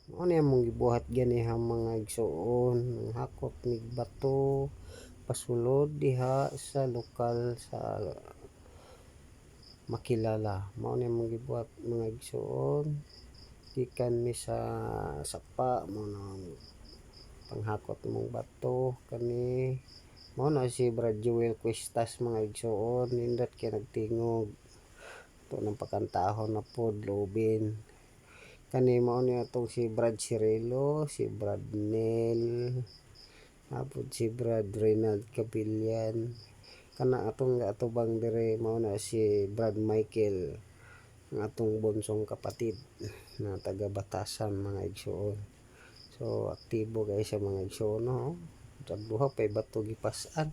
Ano yung mong gibuhat ganihang mga igsuon ng hakot ni bato pasulod diha sa lokal sa makilala. Mao ni mong gibuhat mga igsuon gikan mi sa sapa mo nang panghakot mong bato kani mao na si Brad Jewel Cuestas mga igsuon nindot kay nagtingog to ng pakantahon na pod lobin kani mao ni atong si Brad Cirelo, si Brad Nel, apod si Brad Reynald Cabillan, kana atong atubang dire mao na si Brad Michael, ang atong bonsong kapatid na taga Batasan mga igsuon. So aktibo kay sa mga igsuon no. Tagduha pay bato gipas-an.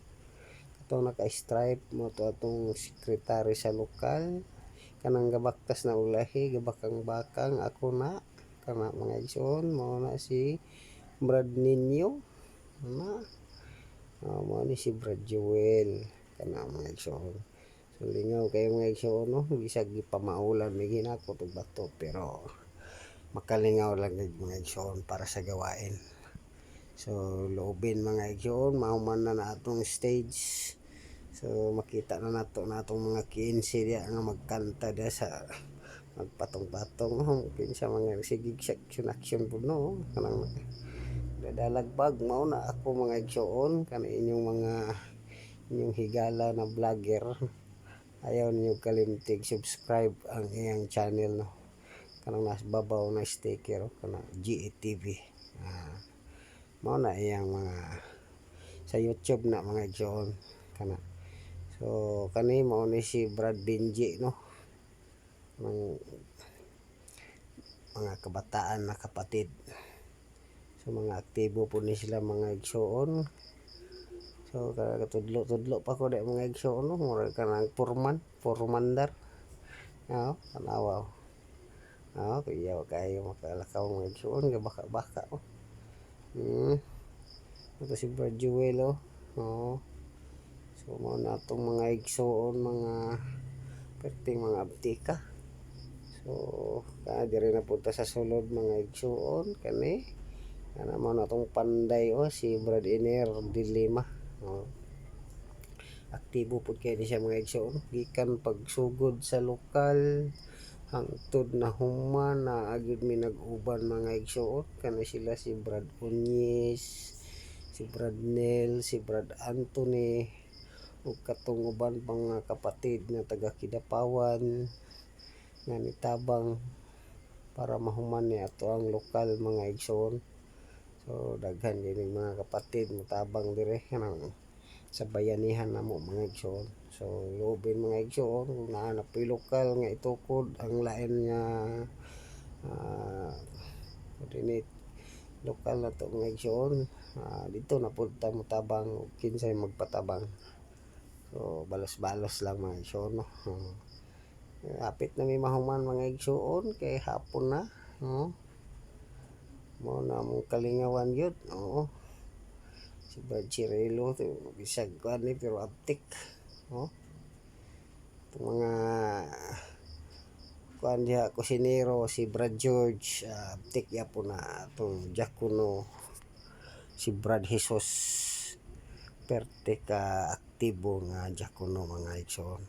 Atong naka-stripe mo to atong sekretary sa lokal kanang gabaktas na ulahi gabakang-bakang ako na kana mga igsoon mao na si Brad Ninyo na mao ni si Brad Joel kana mga igsoon. So lingaw kayo mga igsoon no bisag gipamaulan may ginako og bato pero makalingaw lang mga igsoon para sa gawain. So loobin mga igsoon mahuman na atong stage. So makita na natong mga 15 diya nga magkanta diya sa magpatong-patong kinsa mga sigig action pud no kanang dadalagbag mao na ako mga igsoon kana inyong higala na vlogger ayaw niyo kalimtig subscribe ang iyang channel no kanang nas babaw na sticker kana GETV mao na iyang mga sa YouTube na mga igsoon kana so kani mao ni si Brad Benji no ng mga kabataan na kapatid. So mga aktibo po ni sila mga igsoon. So katudlo-tudlo pa ko di mga igsoon no. Mura ka ng purmandar. Oo, tanawaw. Oo, kuyaw kayo makalakaw mga igsoon. Gabaka-baka oh. Ito si Brad Jewel oh. Oo. So mga natong mga igsoon, mga perting mga abtika. So diri na punta sa sulod mga igsuon kani ana mo na tong panday si Brad Iner Dilima aktibo pud kay ni siya mga igsuon gikan pagsugod sa lokal hangtod na human na agud mi nag-uban mga igsuon kana sila si Brad Unyis, si Brad Nel, si Brad Anthony ug katong uban pang kapatid na taga Kidapawan nga nitabang para mahuman ni ato ang lokal mga igsoon. So daghan gini mga kapatid mutabang dire kanang sa bayanihan namo mga igsoon. So lobin mga igsoon kung naanap po'y lokal nga itukod ang lain nga coordinate lokal na to mga igsoon dito na pud ta mutabang kinsay magpatabang. So balos-balos lang mga igsoon no. Apit na may mahuman mga igsuon kay hapon na no mo na mong kalingawan yun oo si Brad Cirelo bisag kuan ni pero aptik no itong mga kuan diha kusinero si Brad George aptik yapon na itong Jacuno si Brad Jesus perte ka aktibo nga Jacuno mga igsoon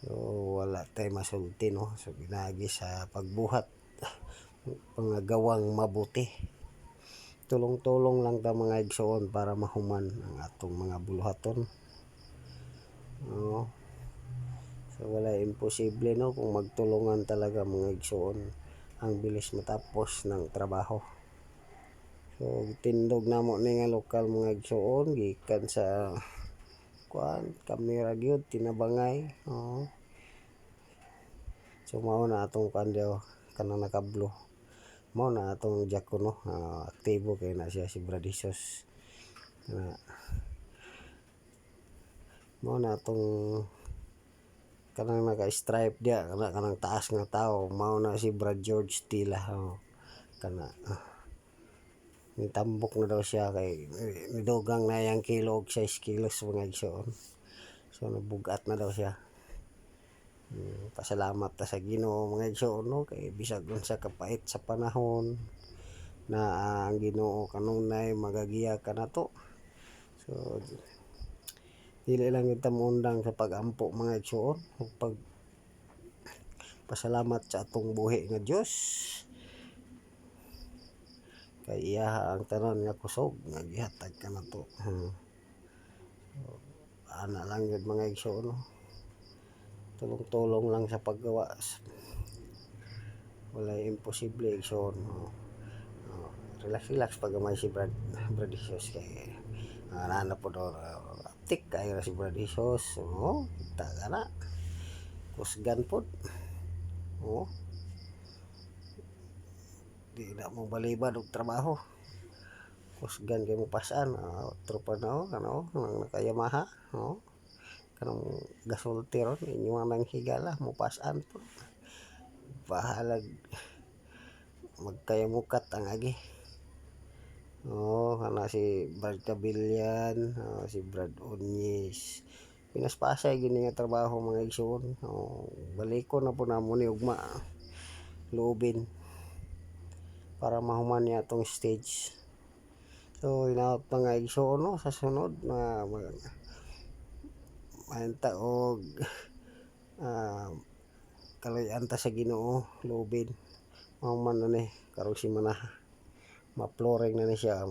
So wala tay masulti no. So ginagi sa pagbuhat pangagawang mabuti. Tulong-tulong lang ta mga igsoon para mahuman ang atong mga buluhaton. No. So wala imposible no kung magtulungan talaga mga igsoon ang bilis matapos ng trabaho. So tindog namo ni nga lokal mga igsoon gikan sa kuan kamera gyud tinabangay so mao na atong kandiyo kanang nakablo mao na atong Jacuno aktibo kay na siya si Brad Jesus mao na atong kanang naka-stripe dia kanang taas nga tao mao na si Brad George Tila kana nitambok na daw siya kay nidugang na yang kilo og 6 kilos mga igsoon so nabugat na daw siya Pasalamat ta sa Ginoo mga igsoon no, kay bisag unsa kapait sa panahon na ang Ginoo kanunay magagiya kanato. So dili lang kita moundang sa pag-ampo mga igsoon ug pag pasalamat sa atong buhi nga Dios kay iya ang tanan nga kusog nga gihatag kanato. Ana lang yun mga igsoon no, tulong-tulong lang sa paggawa, walay imposible igsoon no. Relax pag may si Brad Jesus kay nana po do aptik kayo si Brad Jesus no, kita ka na kusgan po di na mo balibad og trabaho, kusgan kay mo pasan tropa na ano nakayamaha no, kanang gasulti ron inyo nang higala mo pasan po bahalag magkayamukat ang agi. Kana si Brad Cabillan, si Brad Onyes. Pinaspasay gini nga trabaho mga igsoon. Balikon na po namo ni ugma loobin para mahuman niya atong stage. So hinaot mga igsoon no, sa sunod na mahenta og kaloy-an ta sa Ginoo loobin mahuman na ni karong semana ma-flooring na ni siya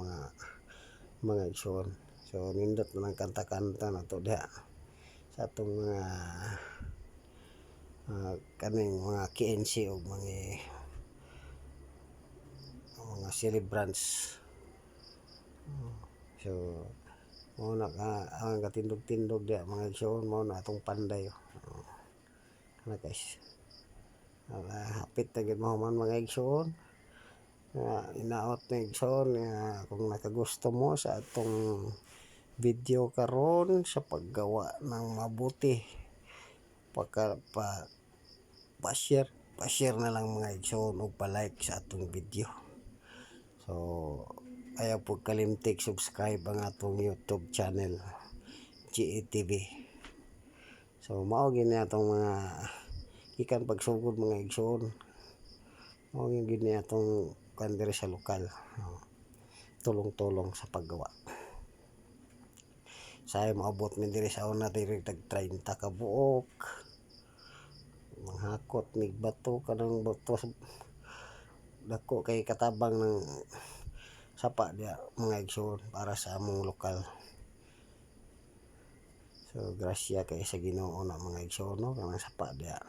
mga igsoon. So nindot na ng kanta-kanta na to diha sa atong mga kaning mga KNC o mga celebrants. So mao na ang katindog-tindog diha mga igsoon, mao na atong panday na guys. Hapit na gid mahuman mga igsoon. Inaot na igsoon kung nakagusto mo sa atong video karon sa paggawa ng mabuti pa-share na lang mga igsoon ug pa-like sa atong video. So ayaw po kalimtik subscribe ang atong YouTube channel GETV. So mao gini atong mga ikan pagsugod mga igsoon, mao gini atong diri sa lokal, tulong-tulong sa paggawa. Say maabot mi diri sa una diri tag 30 ka buok, manghakot mig bato kanang bato dako kay katabang ng sapa dia mga igsoon para sa among lokal. So grasya kay sa Ginoo na mga igsoon no, kanang sapa dia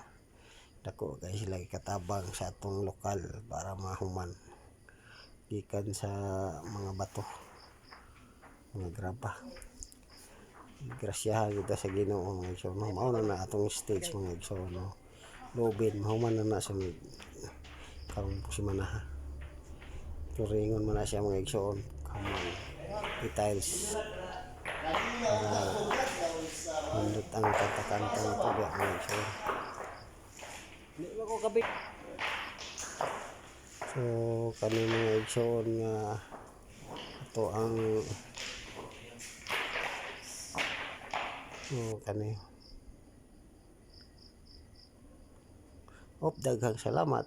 dako kay sila katabang sa atong lokal para mahuman gikan sa mga bato, mga graba. Grasyahan kita sa Ginoo mga igsoon no, mao na atong stage mga igsoon no, loobin mahuman na sa karong semana. Turingon man na siya mga igsoon kamang i-tiles para nindot ang kanta-kanta na to diya mga igsoon. So kami mga igsoon nga ito ang kani daghang salamat.